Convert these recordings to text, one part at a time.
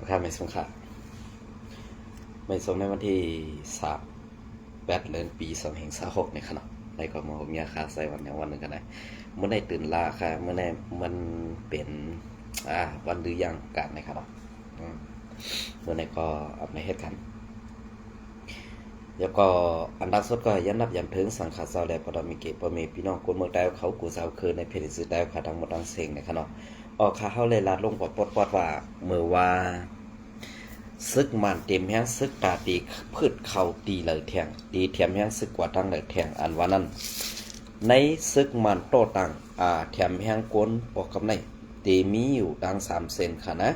ครับไม่สงขลาไม่สงในวันที่3/8/2026ในขณะในก็มาผมยาคาใส่วันอย่างวันหนึ่งกันได้เมื่อได้ตื่นลาค่ะเมื่อได้มันเป็นวันหรือยังกันในขณะเมื่อไหนก็เอาในเหตุการณ์แล้วก็อันดับสุดก็ยันนับยันถึงสังขารเสาแดดปรมิเกปมีพี่น้องคนเมืองใต้เขากูสาวคืนในเพจสื่อใต้ขาดังหมดดังเสียงในขณะออกข่าวเฮาเลยลาดลงปอดว่าเมื่อว่าซึกมันเต็มแห้งซึกตาตีพืชเขาตีเลยแทงตีเทียมแห้งซึกกว่าตั้งเลยแทงอันว่านั้นในซึกมันโตตังแถมแห้งก้นปอกกับในเตมีอยู่ตั้ง3 เซนค่ะนะ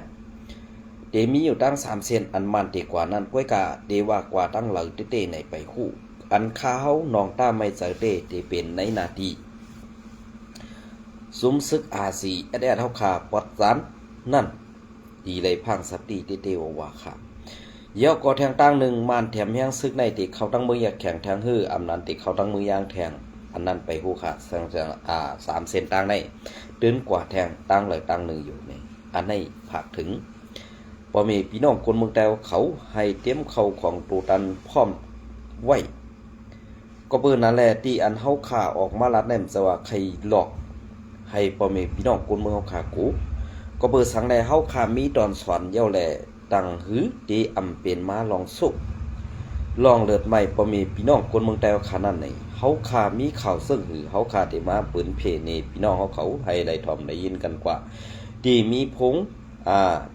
เตมีอยู่ตั้ง3 เซนอันมันตีกว่านั้นก้วยกะเดว่ากว่าตั้งเลยเต้ในไปคู่อันข้าวน้องต้าไม่เจอเต้เตเป็นในนาทีซุ้มซึกซีแอดเท่าขาปอดสันนั่นดีเลยพังสติเตว่าค่ะเยาะก็แทงตั้งหนึ่งมันแถมแห้งซึกในติเขาตั้งมืออยากแข่งแทงฮื้ออำนันติเขาตั้งมือยางแทงอันนั้นไปหูค่ะ3 เซนตั้งในตื้นกว่าแทงตั้งเลยตั้งหนึ่งอยู่ในอันในผักถึงพอมีพี่น้องคนเมืองแต้วเขาให้เตรียมเขาของตูตันพร้อมไว้ก็เบอร์นั่นแหละที่อันเฮาข่าออกมาลัดแนมสว่าใครหลอกให้พอมีพี่น้องคนเมืองเฮาข่ากูก็เบอร์สังแลเฮาข่ามีตอนสอนเย้าแลตังหือดีอำเป็นมาลองสุกลองเลิศใหม่พอมีพี่น้องคนเมืองแต้วขานั่นไหนเฮาข่ามีข่าวซึ่งหือเฮาข่าได้มาปืนเพเนพี่น้องเขาให้ได้ถ่อมได้ยินกันกว่าดีมีพง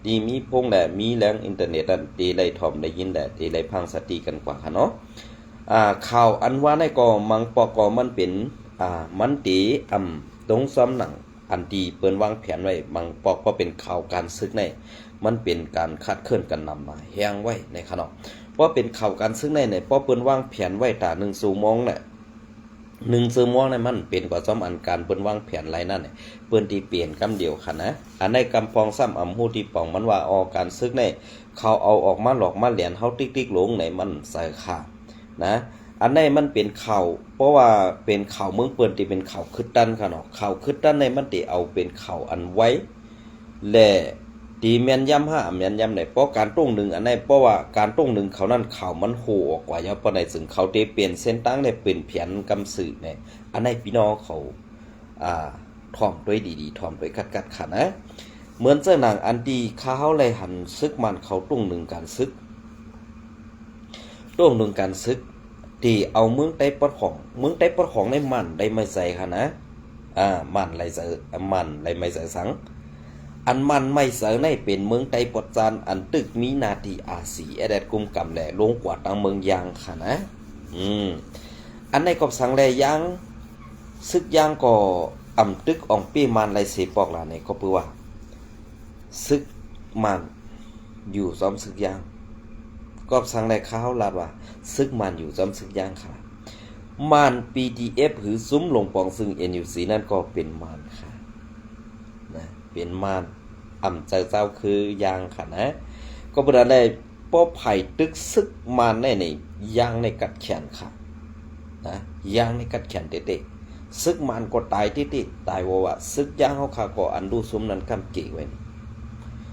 ดีมีพงแหละมีแหล่งอินเทอร์เน็ตอันดีได้ถ่อมได้ยินแหละดีได้พังสติกันกว่าค่ะเนาะข่าวอันว่าในก็มังปอกอมันเป็นมันตีตรงซ้อมหนังอันดีเปิ้นวางแผนไว้มังปอกก็เป็นข่าวการซึกในมันเป็นการคาดเคลื่อนกันนำมาแฮงไว้ในขณะเพราะเป็นข่าวการซึกในเนี่ยเพราะเปิ้นวางแผนไว้ตา1 ชั่วโมงเนี่ย1 ชั่วโมงเนี่ยมันเป็นกว่าซ้อมอันการเปิ้นวางแผนไรนั่นเนี่ยเปิ้นที่เปลี่ยนกำเดียวค่ะนะอันในกำปองซ้ำฮู้ที่ปองมันว่าการซึกในเขาเอาออกมาหลอกมาเหรียญเฮาติ๊กๆหลงในมันใส่ค่านะอันนี้มันเป็นข่าวเพราะว่าเป็นข่าวเมืองเปิ้นที่เป็นข่าวคึดดันค่ะเนาะข่าวคึดดันในมันที่เอาเป็นข่าวอันไว้และตีแม่นย้ำแม่นย้ำในเพราะการต้งหนึ่งอันนี้เพราะว่าการต้งหนึ่งเขานั่นข่าวมันโหออกกว่าเยอะเพราะในซึ่งเขาได้เปลี่ยนเส้นตั้งได้เป็นเพียนกำสื่อเนี่ยอันนี้พี่น้องเขาถ่อมด้วยดีๆถ่อมด้วยกัดค่ะนะเหมือนเจ้าหนังอันดีข้าวเลยหันซึกมันเขาต้งหนึ่งการซึกต้งหนึ่งการซึกที่เอาเมืองใต้ปอดของในมันได้ไม่ใส่ค่ะนะมันไรใส่มันไรไม่ใส่สังอันมันไม่ใส่ในเป็นเมืองใต้ปอดจานอันตึกมีนาทีซีแอดกุมกำแหล่ลงกว่าทางเมืองยางค่ะนะอันในกับสังแลยางซึกยางก็ตึกอ่องปี้มันไรเสปอกล่ะในก็เพื่อว่าซึกมันอยู่ซ้อมซึกยางก็สังแลข้าวลาดว่าซึกมันอยู่ซ้อมซึกยางค่ะมัน PDF หรือซุ้มลงปองซึ่ง NUC นั่นก็เป็นมันค่ะนะเป็นมันเจ้าคือยางค่ะนะก็บ่ได้ป้อไผ่ตึกซึกมันในยางในกัดแขนค่ะนะยางในกัดแขนเตะซึกมันก็ตายติตายว่าซึกยางเฮาค่ะก็อันดูซุ้มนั้นกำเก๋ไว้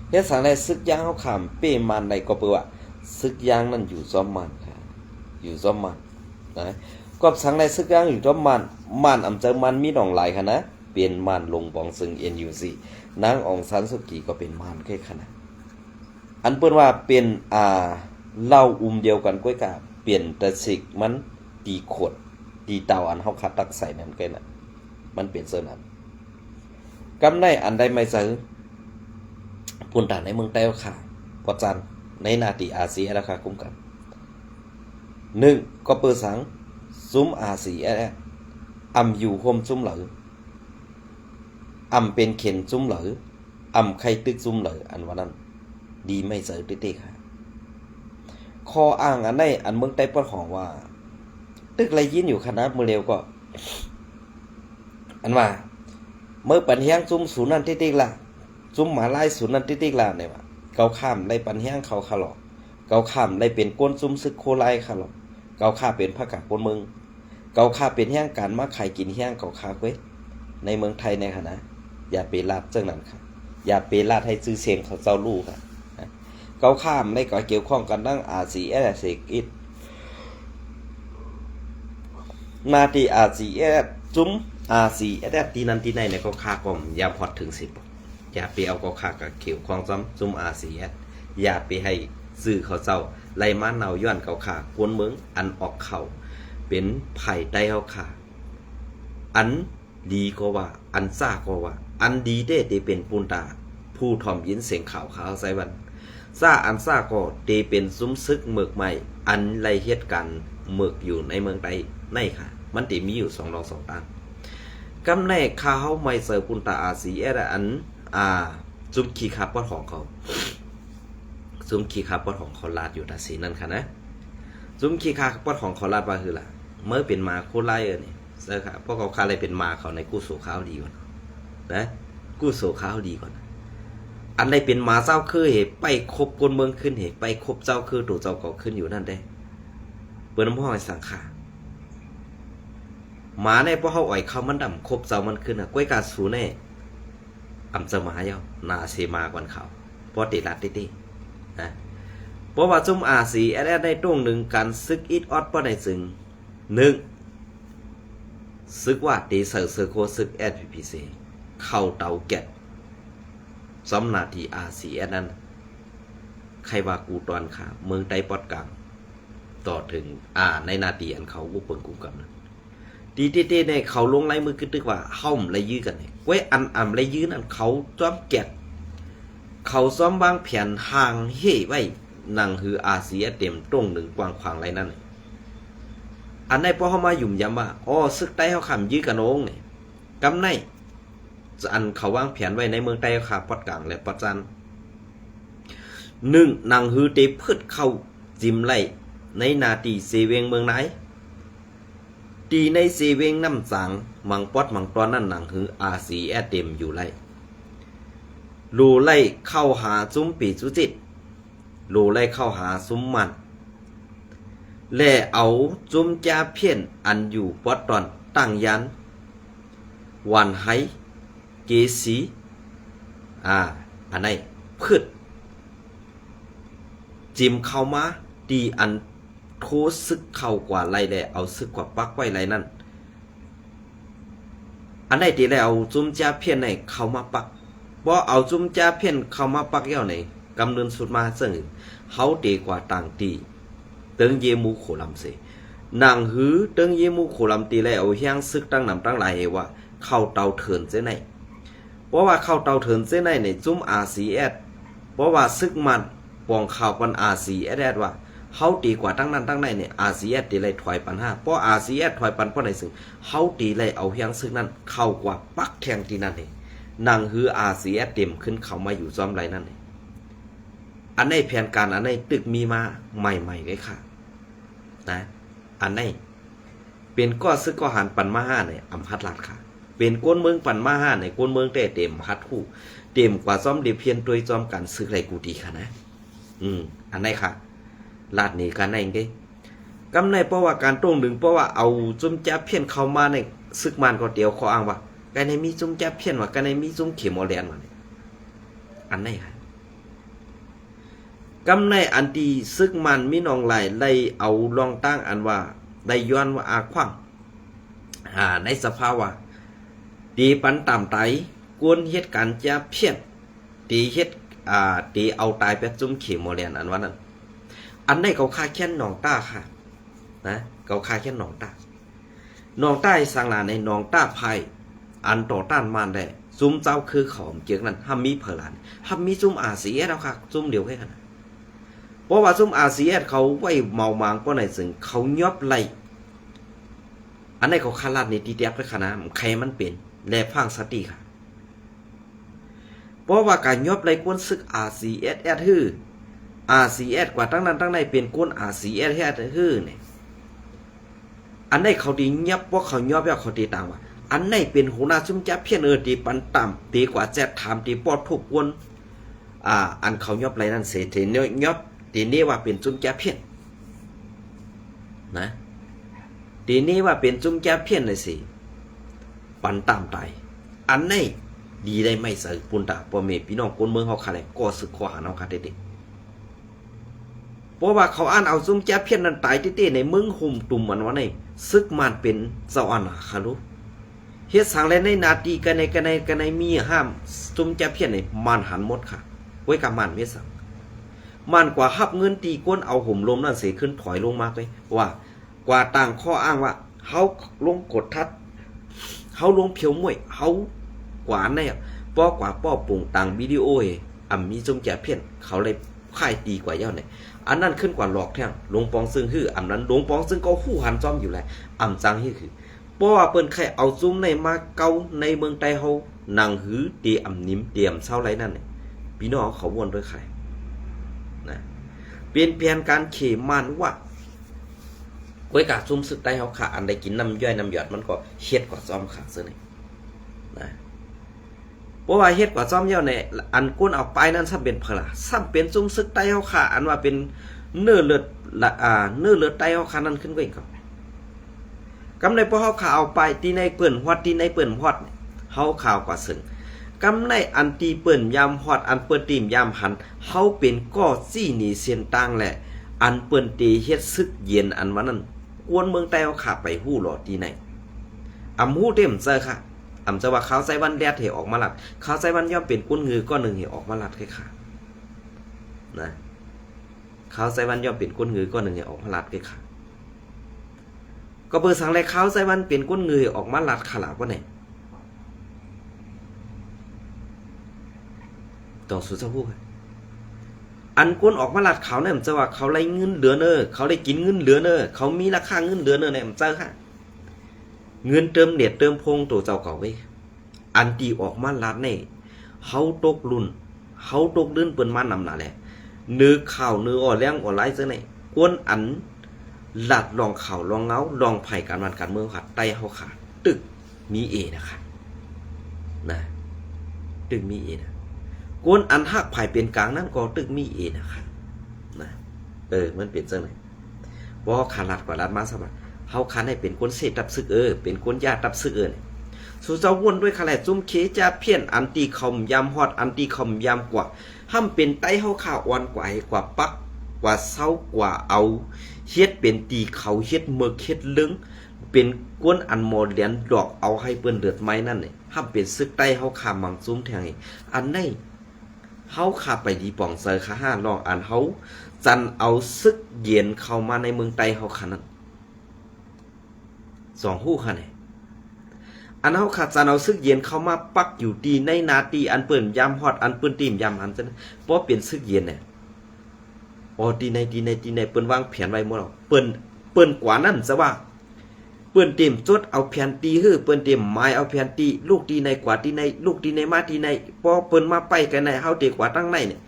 เฮ็ดสังแลซึกยางเฮาขามเป้มันในก็เปื้อว่าซึกยางนั่นอยู่ซ้อมมันค่ะอยู่ซ้อมมันนะก็สังในซึกยางอยู่ซ้อมมันเจอมันมีหนองหลายค่ะนะเปลี่ยนมันลงปองซึ่ง NUC นางองซันสุกีก็เป็นมันแค่ค่ะนะอันเปิ้นว่าเป็นเหล้าเดียวกันก้อยกาเปลี่ยนแต่สิกมันตีขวดตีเตาอันเฮาคัดตักใส่นั่นก็น่ะมันเป็นเสื้อนั้นกำในอันใดไม่ซื้อปุ่นตาในเมืองใต้ค่ะปอจันในนาทีซี ราคาคุ้มกัน1ก็เปิดสังซุ้มซีอยู่โฮมซุ้มเหลือเป็นเข็นซุ้มเหลือใครตึกซุ้มเหลืออันว่านั้นดีไม่เสือติ๊กค่ะคออ้างอันในอันเมืองใต้ปอดของว่าตึกไรยินอยู่คณะมือเร็วก็อันว่าเมื่อปันแห้งซุ้มศูนย์นั่นติ๊กล่ะซุ้มหมาไล่ศูนย์นั่นติ๊กล่ะเนี่ยว่าเกาข้ามได้ปันแห้งเขาคาหลอกเกาข้ามได้เป็นก้นซุ้มซึกโคไลคาหลอกเกาข้าเป็นผักกาดบนเมืองเกาข้าเป็นแห้งการมาไข่กินแห้งเกาข้าเว้ยในเมืองไทยในค่ะนะอย่าไปลาดเจ้านั้นค่ะอย่าไปลาดให้ซื้อเสียงเขาเจ้าลู่ค่ะ เกาข้ามในก็เกี่ยวข้องกันดัง RCS เสกอิดมาที่ RCS จุ้ม RCS ที่นั้นที่ไหนในก็ค่าก็อย่าพอดถึง10อย่าไปเอาก็ค่ากับเกี่ยวข้องซ้ำจุ้ม RCS อย่าไปให้ซื้อเขาเจ้าไล่มาเนาย้อนเขาค่ากวนเมืองอันออกเขาเป็นไผ่ใต้เขาค่าอันดีก็ว่าอันซ่าก็ว่าอันดีได้ที่เป็นปูนตาผู้ถ่อมยินเสียงข่าวใส่วันซ่าอันซ่าก็ที่เป็นซุ้มซึกเมือกใหม่อันไล่เฮ็ดกันเมือกอยู่ในเมืองใดในค่ะมันติมีอยู่2 ดอก 2 อันกำในข้าเฮาไม่เสิร์ฟปุนตาอาซีอันซุมขี้ขับปอดของเขาซุมขี้ขับปอดของเขาลาดอยู่ตาสีนั่นค่ะนะซุมขี้ขับปอดของเขาลาดว่าคือล่ะเมื่อเป็นมาโคไลนี่เด้อค่ะเพราะเขาคาอะไรเป็นมาเขาในกู้โสข้าวดีก่อนนะกู้โสข้าวดีก่อนอันใดเป็นมาเจ้าคือเหตุไปคบกวนเมืองขึ้นเหตุไปคบเจ้าคือตัวเจ้าก็ขึ้นอยู่นั่นได้เปิ้นน้ำห้อยสังขาหมาในพวกเขาอ่อยเขามันดำคบเจ้ามันขึ้นก้อยกาสูแน่อำจะมาเย้านาเสมากวนเขาเพราะติดลัดตินะเพราะว่าจุ่มสีแอดได้ตรงหนึ่งการซึกอิดออดเพราะในซึ่ง1ซึกว่าตีเสือโคซึก SPPC เข้าเตาแกะสำนาที RCS นั้นใครว่ากูตอนขาเมืองใต้ปอดกลางต่อถึงในนาทีอันเขาเปิงกูกับนั้นดีเต้ๆในเขาลงไล่มือขึ้นตึกว่าเฮ้าไล่ยื้อกันเนี่ยไว้อันไล่ยื้อนั่นเขาซ้อมแกะเขาซ้อมวางแผนห่างเฮ่ไว้นั่งหือ RCS เต็มตรงหนึ่งกว้างขวางไรนั่นอันในพอเขามาหยุ่มย้ำว่าซึกใต้เขาขำยื้อกันโองเนี่ยกำในอันเขาวางแผนไว้ในเมืองใต้ขาปอดกลางและปอดจันนางฮือเตพืชเข้าจิมไล่ในนาตีเซเวงเมืองไหนตีในเซเวงน้ำสังมังปอดมังตอนนั่นนางฮือRCSเต็มอยู่ไล่ลูไล่เข้าหาซุ้มปีจุจิตลูไล่เข้าหาซุ้มมันแล่เอาจุ้มจ้าเพี้ยนอันอยู่ปอดตอนตั้งยันวันไฮเกสีอันไหนพืชจิมเข้ามาดีอันโทซึกเข้ากว่าไรแลเอาซึกกว่าปักไว้ไรนั่นอันไหนตีแล้วเอาจุ้มจ้าเพี้ยนในเข้ามาปักบ่เอาจุ้มจ้าเพี้ยนเข้ามาปักเย้าในกำเนิดสุดมาซึ่งเขาตีกว่าต่างตีเติงเยมูโขลำเสนางหือเติงเยมูโขลำตีแล้วเอาเฮียงซึกตั้งนำตั้งหลายว่าเข้าเตาเถินเจ้ในเพราะว่าเข้าเตาเถินเส้นในจุ้ม RCS เพราะว่าซึกมันปองข่าวปัน RCS ว่าเขาตีกว่าตั้งนั้นตั้งในเนี่ย RCS ตีเลยถอยปัน5เพราะ RCS ถอยปันเพราะในซึ่งเขาตีเลยเอาเฮียงซึกนั้นเข้ากว่าปักแข่งตีนั่นเองนางฮือ RCS เต็มขึ้นเขามาอยู่ซ้อมไรนั่นเองอันในแผนการอันในตึกมีมาใหม่ๆเลยค่ะนะอันในเป็นก็ซึกก็หันปันมา5เนี่ยอำพัดลัดค่ะเป็นก้นเมืองปั่นมา5ในก้นเมืองแต่เต็มฮัดคู่เต็มกว่าซ้อมเดียเพียนตัวซ้อมกันซึกไรกูดีค่ะนะอันไหนค่ะลาดนี่กันไหนเด้กำในเพราะว่าการตรงดึงเพราะว่าเอาจุ้มจับเพียนเข้ามาในซึกมันก็เดียวขออ้างว่ากันในมีจุ้มจับเพียนว่ากันในมีจุ้มเข็มโมแลนมาเนี่ยอันไหนค่ะกำในอันที่ซึกมันมีน้องไหลไล่เอาลองตั้งอันว่าได้ย้อนว่าคว่ำในสภาวะตีปันต่ำไตกวนเฮ็ดการจะเพี้ยนตีเฮ็ดตีเอาตายไปจุ้มเข็มโมเลียนอันว่านั้นอันในเขาฆ่าแค่นหนองต้าค่ะนะเขาฆ่าแค่นหนองต้าหนองต้าสังลาในหนองต้าไผ่อันต่อต้านมารได้จุ้มเจ้าคือเขาเกี่ยงนั้นห้ามมีเพลานห้ามมีจุ้มRCSแล้วค่ะจุ้มเดียวแค่นั้นเพราะว่าจุ้มRCSเขาไว้เมามางก็ในซึ่งเขายอบไล่อันในเขาฆ่าลาดในตีเดียบเลยค่ะนะใครมันเป็นและพังสติค่ะเพราะว่าการยอบไรก้นซึก RCS ฮือ RCS กว่าตั้งนั้นตั้งในเป็นก้น RCS ฮือเนี่ยอันไหนเขาดียับว่าเขายอบแล้วเขาตีต่างว่าอันไหนเป็นหัวหน้าซุ่มจับเพี้ยนตีปันต่ำตีกว่าแจ๊ดถามตีปอดทุกวนอันเขายอบไรนั่นเสียทีเนี้ยยอบตีนี้ว่าเป็นซุ่มจับเพี้ยนนะตีนี้ว่าเป็นซุ่มจับเพี้ยนเลยสิปันตามตายอันไหนดีได้ไม่ใส่ปุนตาพ่อแม่พี่น้องคนเมืองเขาขาดก็สึกขอหาน้องขาดเด็ก เพราะว่าเขาอ่านเอาซุ่มแจ๊บเพี้ยนนั้นตายเต้ๆในเมืองหุ่มตุ่มมันว่าในซึกมันเป็นเจ้าอาณาคารุเฮ็ดสังแลในนาทีกันในมีห้ามซุ่มแจ๊บเพี้ยนในมันหันหมดค่ะไว้กับมันเม็ดสังมันกว่าฮับเงินตีก้นเอาห่มลมนั่นเสียขึ้นถอยลงมาไปว่ากว่าต่างข้ออ้างว่าเฮาลงกดทัดเฮาลงเพียวมวยเฮากว่าแน่ป้อกว่าป้อปุ่งต่างวิดีโอมีซุ่มแจ๊บเพี้ยนเขาเลยค่ายตีกว่าเย้าเนี่ยอันนั้นขึ้นกว่าหลอกแท่งหลวงปองซึ่งคือนั้นหลวงปองซึ่งก็คู่หันจอมอยู่แหละจังที่คือเพราะว่าเปิ้นใครเอาซุ่มในมาเกาในเมืองไต้เฮานังหือเตียนิ่มเตรียมเศร้าไรนั่นเนี่ยพี่น้องเขาวนด้วยใครนะเปลี่ยนแปลงการเขมันว่าก้วยกาซุ่มซึกไต้เฮาขาอันใดกินน้ำย่อยน้ำหยอดมันก็เฮ็ดกว่าซ้อมขาซะนี่นะเพราะว่าเฮ็ดกว่าซ้อมเย้าเนี่ยอันก้นเอาไปนั้นซ้ำเป็นพลาซ้ำเป็นซุ่มซึกไต้เฮาขาอันว่าเป็นเนื้อเลือดเนื้อเลือดไต้เฮาขานั้นขึ้นก็อีกครับกำในพอเฮาขาเอาไปตีในเปิ้นฮอดตีในเปิ้นฮอดเฮาข่าวกว่าซึ่งกำในอันตีเปิ้นยามฮอดอันเปิ้นตีมยามหันเฮาเป็นก้อซี่หนีเสียนต่างแหละอันเปิ้นตีเฮ็ดซึกเย็นอันว่านั้นกวนเมืองไต้เฮาขาไปฮู้หลอตีไหนฮู้เต็มเจอค่ะจะว่าเขาใส่วันแดดเหออกมาลัดเขาใส่วันย่อมเป็นก้นงือก้อนหนึ่งเหออกมาลัดค่ค่ะนะเขาใส่วันย่อมเป็นก้นงือก้อนหนึ่งเหออกมาลัดค่ค่ะก็เปิดสังแรกเขาใส่วันเป็นก้นงือออกมาลัดขลาดว่าไหนต้องสู้เจ้าพูดอันก้นออกมาลัดเขาเนี่ยจะว่าเขาไล่เงินเหลือเนอเขาได้กินเงินเหลือเนอเขามีราคาเงินเหลือเนอเนี่ยเจ้าค่ะเงินเติมเน็ตเติมพงตัวเจ้าเก่าไว้อันตีออกมาลัดเนี่ยเฮาตกรุ่นเฮาตกเดินเปิ้นมานำหนาแหละเนื้อข่าวเนื้ออ่อแรงอ่อไร้ซะไหนกวนอันหลัดลองข่าวลองเงาลองไผ่การวันการเมืองขาดไตเฮาขาดตึกมีนะคะนะตึกมีนะกวนอันหักไผ่เป็นกลางนั่นก็ตึกมีนะคะนะมันเป็นจังไหนบ่ขาดลัดกว่าลัดมาซะบ่เฮาคันให้เป็นคนเสพตับซึกเป็นคนญาติตับซึกเนี่ยสู่เจ้าวนด้วยคะแนนจุ้มเคจะเพี้ยนอันตีคอมยามฮอดอันตีคอมยามกว่าห้ามเป็นไต้เฮาข่าวอ่อนกว่าให้กว่าปักกว่าเศร้ากว่าเอาเฮ็ดเป็นตีเขาเฮ็ดเมือกเฮ็ดลึงเป็นกวนอันโมเลียนดอกเอาให้เปิ้นเดือดไม้นั่นเนี่ยห้ามเป็นซึกไต้เฮาข่ามังจุ้มแทงอันไหนเฮาข่าไปดีป่องเซอร์ค่า5ลองอันเฮาจันเอาซึกเย็นเข้ามาในเมืองไต้เฮาคันนั้นสองหู้ค่ะเนี่ยอันเฮาขาดจานเอาซึกเย็นเข้ามาปักอยู่ตีในนาตีอันเปิ้นยามฮอดอันเปิ้นตีมยามหันซะนะบ่เป็นซึกเย็นเนี่ยตีในเปิ้นวางแผนไว้หมดแล้วเปิ้นกว่านั้นซะว่าเปิ้นเต็มจดเอาแผนตีฮื้อเปิ้นเต็มไม้เอาแผนตีลูกตีในกว่าตีในลูกตีในมาตีในพอเปิ้นมาไปกันในเฮาเตกว่าตั้งในเนี่ย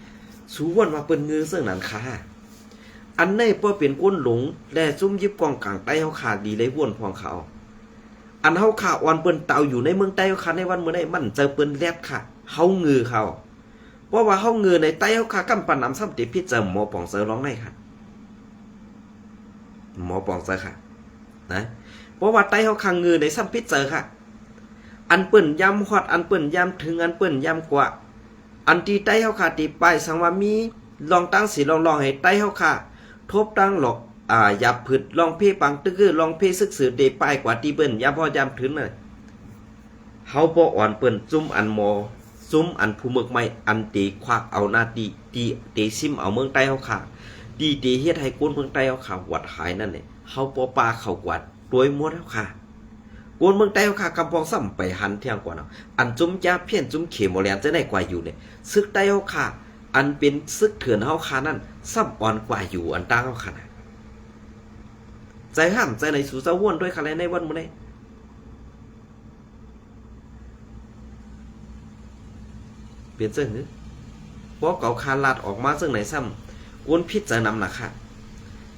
สู้วนว่าเปิ้นงือซึ่งนั้นค่ะอันในบ่เป็นก้นหลงและซุ่มยิบกองกลางไต้เฮาขาดดีเลยวนพองเขาอันเฮาขาอ่อนเปิ้นเตาอยู่ในเมืองไต้เฮาขาในวันมื้อใดมันเจอเปิ้นแลบค่ะเฮางือเขาเพราะว่าเฮางือในไต้เฮาขากำปั้นน้ำซ้ำติพิษเจอหมอปองเซอร้องในค่ะหมอปองเซอค่ะนะเพราะว่าไต้เฮาขางือในซ้ำพิษเจอค่ะอันเปิ้นยามฮอดอันเปิ้นยามถึงอันเปิ้นยามกว่าอันที่ไต้เฮาขาติไปสังว่ามีลองตั้งสิลองให้ไต้เฮาขาทบตั้งหลอกอย่าผึดลองเพปังตึกลองเพซึกสือเดปายกว่าตีเปิ้นยามพอยามถึงน่ะเฮาบ่อ่อนเปิ้นซุ่มอันหมอซุ่มอันผู้เมือกใหม่อันตีควักเอาหน้าตีซิมเอาเมืองใต้เฮาขาตีเฮ็ดให้คนเมืองใต้เฮาขาวัดหายนั่นแหละเฮาบ่ปาเข้ากวาดโดยหมดเฮาขาคนเมืองใต้เฮาขากำปองซ้ำไปหันเที่ยงกว่าเนาะอันจุ้มจ้าเพี้ยนจุ้มเขมแลนจะได้กว่าอยู่เนี่ยซึกใต้เฮาขาอันเป็นซึกเถื่อนเฮาขานั่นซ้ำอ่อนกว่าอยู่อันต่างเฮาขาใจห้ามใจในสู่เจ้าว่นด้วยคะแนนในวันมื้อนี้เปลี่ยนซึ่งนึเพราะเก่าคาลาดออกมาซึ่งไหนซ้ำกวนพิษจะนำล่ะค่ะ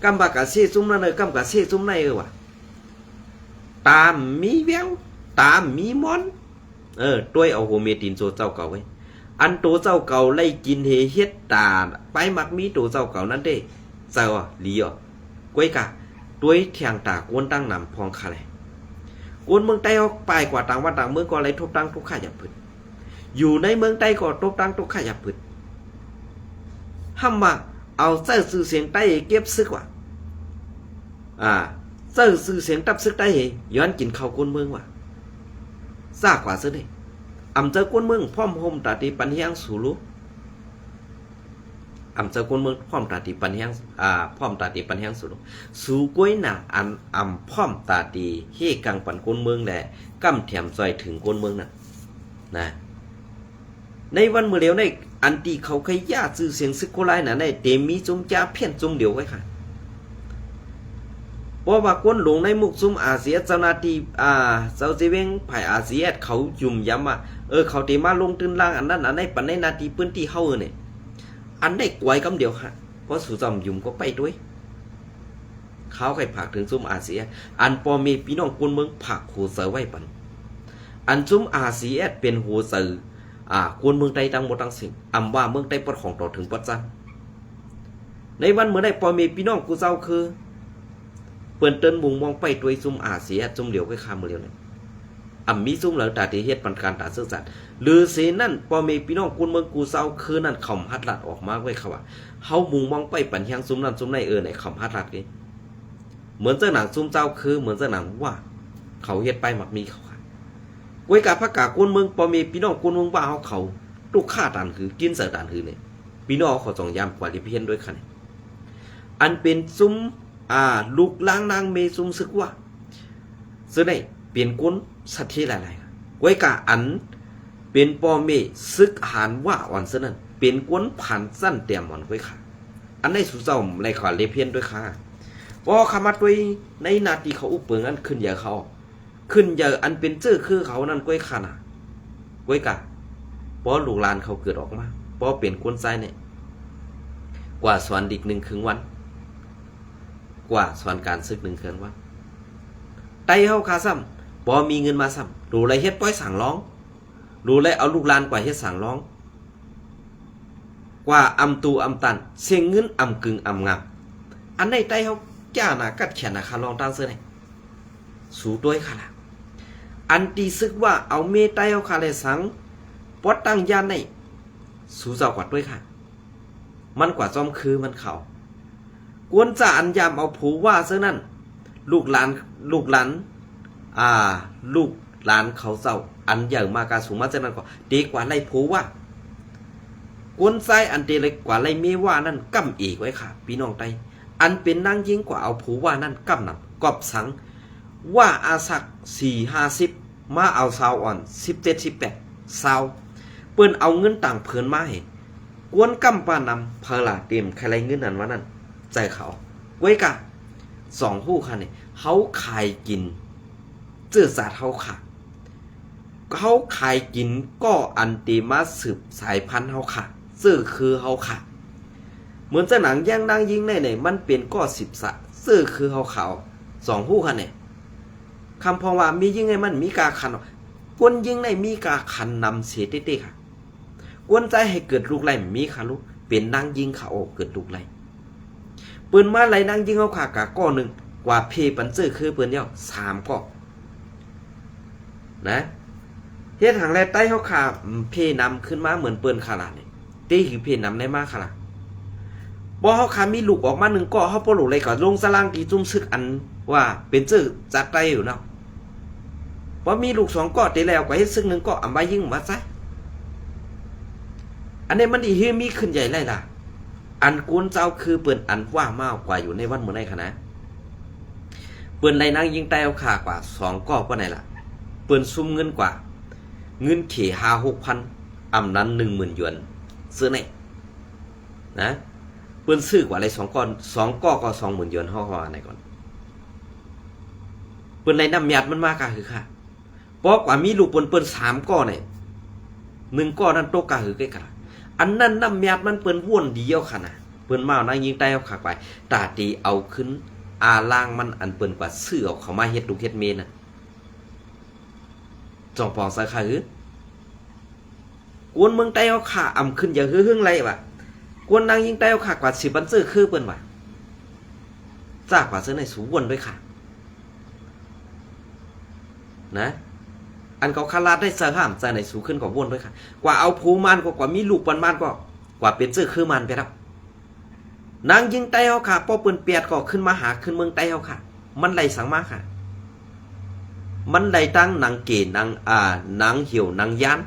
กำบากะซี่ซุ่มนั่นกำกะซี่ซุ่มในว่ะตามมีแววตามมีมอนด้วยเอาโฮเมตินโซเจ้าเก่าไว้อันโตเจ้าเก่าไล่กินเฮ็ดตาไปมักมีโตเจ้าเก่านั้นเด้เจ้าหลีก้วยกะด้วยเทียงตากวนตั้งนำพองคาเลยกวนเมืองใต้ออกไปกว่าต่างวันต่างเมืองก็เลยทบตั้งทุกข้าหยับผึดอยู่ในเมืองใต้ก็ทบตั้งทุกข้าหยับผึดห้ามว่า เอาเจ้าสื่อเสียงใต้เก็บซึกว่ะเจ้าสื่อเสียงตับซึกใต้ย้อนกินข้าวก้นเมืองว่ะซากกว่าซึนี่อำเจ้าก้นเมืองพร้อมห่มตาตีปันเฮียงสู่รู้อำเจ้าก้นเมืองพร้อมตาตีปันเฮียงพร้อมตาตีปันเฮียงสู่รู้สู่ก้วยหนาอันอำพร้อมตาตีเฮกังปันก้นเมืองแหละกำแถมซอยถึงก้นเมืองน่ะนะในวันเมื่อเดียวในอันตีเขาเคยย่าซื้อเสียงซึกโคไลน่ะในเตมีจุมจ้าเพี้ยนจุมเดียวไว้ค่ะเพราะว่าคนหลงในมุกซุมอาเซียเจ้าหน้าที่เจ้าจีเวงภายอาเซียเขายุ่มย้ำว่าเขาเตมาลงตื่นล่างอันนั้นอันในปันในนาทีพื้นที่เฮาเนี่ยอันได้กวยกำเดียวค่ะเพราะสู่จอมยุ่มก็ไปด้วยเขาใครผักถึงซุมอาเซียอันพอมีพี่น้องคนเมืองผักหูเสือไว้ปันอันซุมอาเซียเป็นหูเสือคนเมืองใดตั้งหมดตั้งสิ่งอำว่าเมืองใดปดของต่อถึงปัจจันในวันเมื่อใดพอมีพี่น้องกูเจ้าคือเปิ้นเติ้นมุงมองไปตัวซุมอาเซียซุมเหลียวก็คามือเหลียวเนี่ยมีซุมเหลือตาที่เฮ็ดปันการตาซื่อสัตย์หรือเสนั่นพอมีพี่น้องคนเมืองกูเจ้าคือนั่นข่มฮัดลัดออกมาไว้เขาว่าเฮามุงมองไปปันเฮียงซุมนั่นซุมในไหนข่มฮัดลัดนี่เหมือนเจ้าหนังซุมเจ้าคือเหมือนเจ้าหนังว่าเขาเฮ็ดไปมักมีเขาไว้กับพระกาคนเมืองพอมีพี่น้องคนเมืองว่าเขาลูกฆ่าตานคือกินเสือตานคือเนี่ยพี่น้องเขาจองยามกว่าลิเพียนด้วยคันอันเป็นซุ้มลูกล้างนางเมซุมซึกว่าซึ่งได้เปลี่ยนก้นสัตว์ที่หลายๆไว้กับอันเป็นปอเมซึกหานว่าอ่อนซึ่งนั้นเป็นก้นผ่านสั้นเตี่ยมอ่อนไว้ค่ะอันได้สุเจ้าในขวานลิเพียนด้วยค่ะพอขมัดไว้ในนาทีเขาอุปเปิงอันขึ้นอย่าเขาขึ้นอย่าอันเป็นเจ้าคือเขานั่นก้อยขนาดก้อยกะเพราะลูกหลานเขาเกิดออกมาเพราะเป็นก้นใจเนี่ยกว่าสวนดิก1 ครึ่งวันกว่าสวนการซึก1 คืนวันไตเฮาคาซ้ำบ่มีเงินมาซ้ำรู้ไรเฮ็ดป้อยสั่งร้องรู้ไรเอาลูกหลานกว่าเฮ็ดสั่งร้องกว่าอำตูอำตันเสียงเงินอำกึ่งอำงามอันในไตเฮาจ้าน่ะกัดแขนน่ะคาลองตั้งเสื้อไหนสู้ด้วยค่ะล่ะอันตีซึกว่าเอาเมไตเฮาคาเลยสังปอดตั้งยานในสู้เจ้ากว่าด้วยค่ะมันกว่าจอมคือมันเขากวนจะอันยามเอาผูว่าเสื้อนั่นลูกหลานลูกหลานเขาเจ้าอันใหญ่มากาสูงมาเสื้อนั่นก็ดีกว่าไล่ผูว่ากวนใจอันเตเลยกว่าไล่เมว่านั่นกำอีกไว้ค่ะพี่น้องไตอันเป็นนั่งยิ่งกว่าเอาผูว่านั่นกำนำกอบสังว่าอาศัก4-50มาเอาสาวอ่อน17-18สาวเปิ้นเอาเงินต่างเพิ่นมาให้กวนกำปานำเพลาเต็มใครไรเงินนั้นวะนั่นใจเขาไว้กะ2 คู่ค่ะเนี่ยเขาขายกินเจื้อสาเขาค่ะเขาขายกินก็อันตีมาสืบสายพันธุ์เขาค่ะซื่อคือเขาค่ะเหมือนจะหนังย่างดังยิงในมันเป็นก็10 สะซื่อคือเขาเขา2 คู่ค่ะเนี่ยคำพอว่ามียิงไงมันมีกาคันกวนยิงในมีกาคันนำเสียเต้ๆค่ะกวนใจให้เกิดลูกไล่มีค่ะลูกเป็นนางยิงเขาเกิดลูกไล่ปืนมาไหลนางยิงเขาขากะก้อ1กว่าเพปันเจอคือปืนเดียว3 ก้อนะเฮ็ดหางแลใต้เขาขาเพนำขึ้นมาเหมือนปืนขนาดนี่ตีคือเพนำได้มากขนาดบ่เขาขามีลูกออกมา1 ก้อเขาบ่ลูกเลยก็ลงสลางที่จุ่มซึกอันว่าเป็นเจอจัดไตอยู่เนาะบ่มีลูก2 ก้อตีแล้วก็เฮ็ดซึก1 ก้ออำไว้ยิงมาซะอันนี้มันดีเฮมีขึ้นใหญ่ไรล่ะอันกวนเจ้าคือเปิ้นอันว่ามากกว่าอยู่ในวันเมื่อไหร่คะนะเปิ้นในนางยิงแต้วขากว่า2 ก้อว่าไหนล่ะเปิ้นซุ่มเงินกว่าเงินเข5-6,000อำนั้น 10,000 หยวนซื้อไหนนะเปิ้นซื้อกว่าอะไร2 ก้อน2 ก้อก็ 20,000 หยวนห่อๆไหนก่อนเปิ้นในน้ำยัดมันมากกะคือค่ะเพราะกว่ามีลูกเปิ้น3 ก้อเนี่ย1 ก้อนั้นโตกะคือใกล้กันอันนั้นน้ำยัดมันเปิ้นว่นเดียวค่ะนะเปิ้นมาเอานางยิงใต้เอาขาไปตาตีเอาขึ้นล่างมันอันเปิ้นกว่าซื้อเอาเขามาเฮ็ดลูกเฮ็ดเมนน่ะจองปองซะค่ะกวนเมืองใต้เอาขาอำขึ้นอย่าฮึ่งไรว่ะกวนนางยิงใต้เอาขากว่า10 บันซื้อคือเปิ้นว่ะจากว่าซื้อในสูวนด้วยค่ะนะอันเขาคาราดได้เสือห้ามใจในสูขึ้นกว่าวนด้วยค่ะกว่าเอาผูมันกว่ามีลูกปันมันก็กว่าเป็นเสื้อคือมันไปแล้ว นางยิงไตเฮาค่ะป้อปืนเปียดก็ขึ้นมาหาขึ้นเมืองไตเฮาค่ะมันไหลสังมาค่ะมันไหลตั้งนางเกนางนางเหี่ยวนางยาน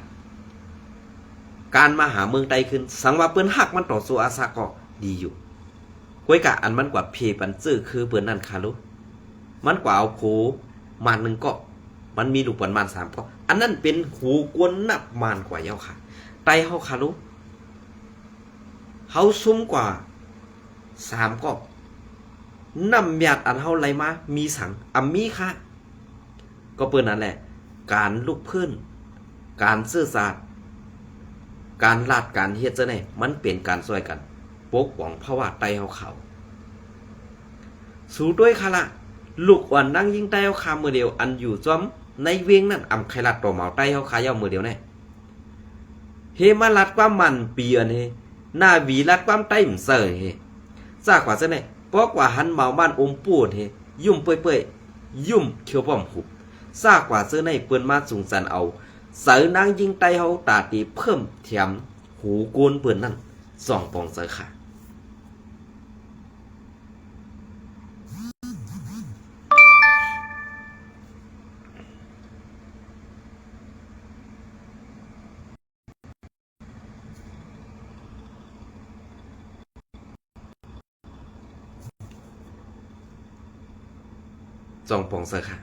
การมาหาเมืองไตขึ้นสังว่าเปิ้นฮักมันต่อสู้อาสาก็ดีอยู่ก้วยกะอันมันกว่าเพปันซื่อคือเปิ้นนั่นค่ะลูกมันกว่าเอาโคมานหนึ่งก็มันมีลูกประมาณ3ก็อันนั้นเป็นหูกวนนับมานกว่าเย้าค่ะไตเฮาค่ะลูกเฮาซุ่มกว่า3ก็น้ำหยาดอันเฮาไหลมามีสังมีค่ะก็เปิ้นนั่นแหละการลุกพื้นการซื่อสัตย์การลาดการเฮ็ดซะแน่มันเป็นการช่วยกันปกป้องภาวะไตเฮาเขาสู้ด้วยค่ะละลูกอ่อนนั่งยิงไตเฮาคามือเดียวอันอยู่จ้อมในเวียงนั่นไขลัดต่อเหมาไตเฮาขายาวมือเดียวแน่เฮมาลัดความมันเปียนเฮหน้าวีลัดความไตมเสยเฮซากว่าซะแน่เพราะกว่าหันเมาบ้านอมปูดเฮยุ่มเปื่อยๆยุ่มเขียวป้อมหุบซากกว่าเสื้อในเปิ้นมาสูงสันเอาเสือนางยิงไตเฮาตาตีเพิ่มเทียมหูโกนเปิ้นนั่นส่องปองเสือค่ะส่องปองเสือค่ะ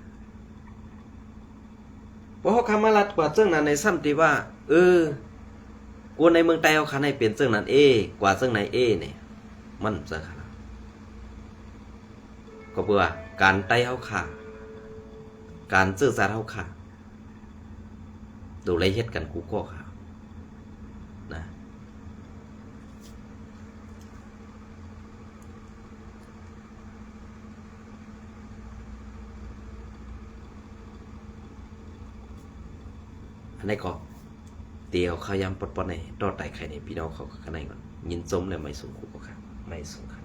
เพราะเขาคำมาลัดกว่าเจ้งนั้นในซ้ำที่ว่ากูในเมืองไต้เขาคันให้เป็นเจ้งนั้นกว่าเจ้งในเนี่ยมันเสือค่ะก็เพื่อการไต้เขาค่ะการซื่อสัตย์เขาค่ะดูไรเฮ็ดกันกูก็ค่ะนะอันนี้ก็เตียวเขายำปดๆในรอดไตไข่ในพี่น้องเขาข้างในก่อนยินจมเลยไม่สูงกูก็ค่ะไม่สูงค่ะ